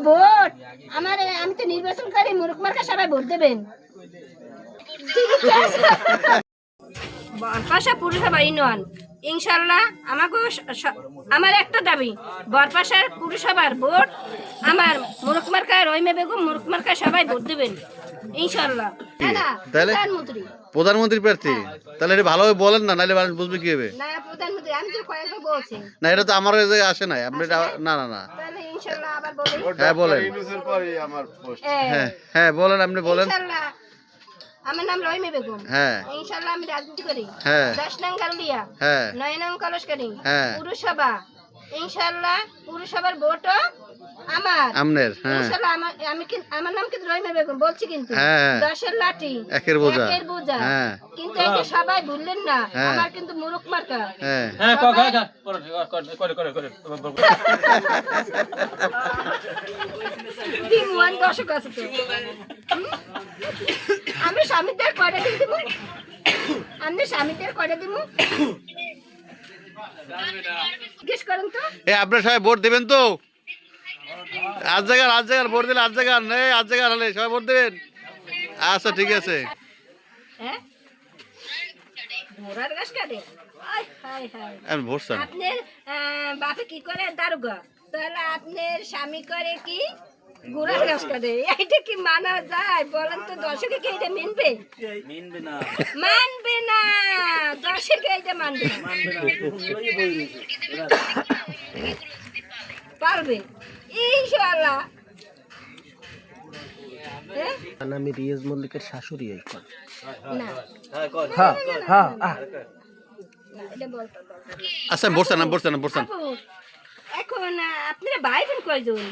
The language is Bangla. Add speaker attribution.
Speaker 1: ভোট আমার, আমি তো নির্বাচন করি, মুরুখ মার্কা সবাই ভোট দেবেন। বরপাশা পুরসভা ইউনিয়ন ইনশাল্লাহ আমাকে আমার একটা দাবি, বরপাশার পুরসভার ভোট আমার মুরুখ মার্কা রহিমা বেগম মুরুখ মার্কা সবাই ভোট দেবেন ইনশাল্লাহ। প্রধানমন্ত্রী
Speaker 2: প্রধানমন্ত্রী প্রার্থী, তাহলে এটা ভালোভাবে বলেন না, নাহলে মানুষ বুঝবে কি হবে?
Speaker 1: না প্রধানমন্ত্রী আমি তো কয়েকবার বলছি
Speaker 2: না, এটা তো আমার আসে নাই, আপনি না না না
Speaker 1: তাহলে ইনশাল্লাহ আবার বলি।
Speaker 2: হ্যাঁ বলেন, হ্যাঁ হ্যাঁ বলেন, আপনি বলেন।
Speaker 1: ইনশাল্লাহ আমার নাম রহিমা বেগম।
Speaker 2: হ্যাঁ
Speaker 1: ইনশাল্লাহ আমি রাজনীতি করি।
Speaker 2: হ্যাঁ
Speaker 1: 10 নং গারুলিয়া,
Speaker 2: হ্যাঁ
Speaker 1: 9 নং কলসকারি
Speaker 2: হ্যাঁ
Speaker 1: পুরসভা। ইনশাল্লাহ পুরসভার ভোটও আমার
Speaker 2: আমনের। হ্যাঁ
Speaker 1: ইনশাল্লাহ আমার নাম কিন্তু রহিমা বেগম বলছি, কিন্তু
Speaker 2: হ্যাঁ
Speaker 1: 10-এর লাঠি
Speaker 2: একের বোঝা।
Speaker 1: হ্যাঁ কিন্তু এটা সবাই ভুললেন না,
Speaker 2: হ্যাঁ
Speaker 1: আমার কিন্তু মুরুখ মার্কা।
Speaker 2: হ্যাঁ
Speaker 3: হ্যাঁ
Speaker 1: দিন দর্শক আছে তো, আমি স্বামীদের কয়টা দিয়ে দিব, আমি স্বামীদের কয়টা দিব জিজ্ঞেস করেন তো।
Speaker 2: আপনার সবাই ভোট দেবেন তো? আজ জায়গার ভোট দিলে আজ জায়গার হলে সবাই ভোট দেবেন। আচ্ছা ঠিক আছে।
Speaker 1: হ্যাঁ ঘোড়ার গাছ কাটে,
Speaker 2: আমি ভোট চাই।
Speaker 1: আপনার বাপে কি করে দারোগা, তাহলে আপনার স্বামী করে কি ঘোড়ার গাছ কাটে? এটা কি মানা যায় বলেন তো? দর্শকে কি এটা মানবে? মানবে না, দর্শকে এটা মানবে না, পারবে ইনশাআল্লাহ।
Speaker 4: আমি রিয়াজ মল্লিকের শাশুড়ি।
Speaker 1: না এটা বলতে
Speaker 2: আচ্ছা ভোট চান,
Speaker 1: আপু, এখন আপনারা ভাই বোন কয়জন?